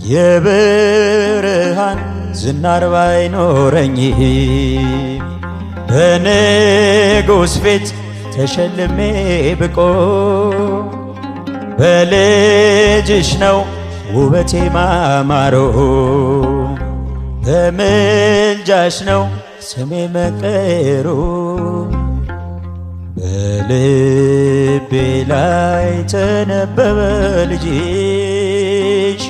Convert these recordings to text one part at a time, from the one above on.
የብርሃን ዝናር ባይኖረኝ በንጉሥ ፊት ተሸልሜ ብቆም በልጅሽ ነው ውበቴ ማማሮ በምልጃሽ ነው ስሜ መቀየሩ በልቤ ላይ ተነበበ ልጅሽ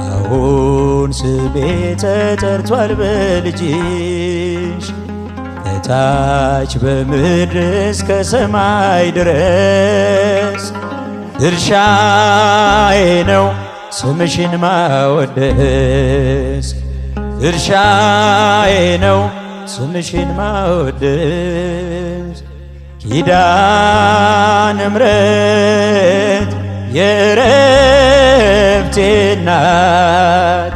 አሁን ስሜ ተጠርቷል በልጅሽ ከታች በምድር እስከ ሰማይ ድረስ ድርሻዬ ነው ስምሽን ማወደስ ድርሻዬ ነው ስምሽን ማወደስ ኪዳነ ምሕረት የዕረፍቴ እናት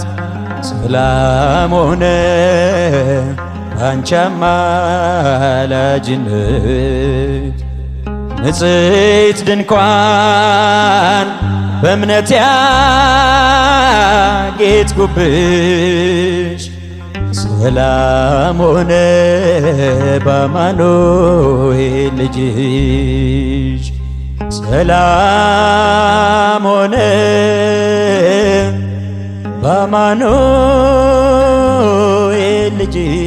ሰላም ሆነ ባንቺ አማላጅነት ንጽሕት ድንኳን በእምነት ያጌጥኩብሽ ሰላም ሆነ በአማኑኤል ልጅሽ ሰላም ሆነ በአማኑኤል ልጅሽ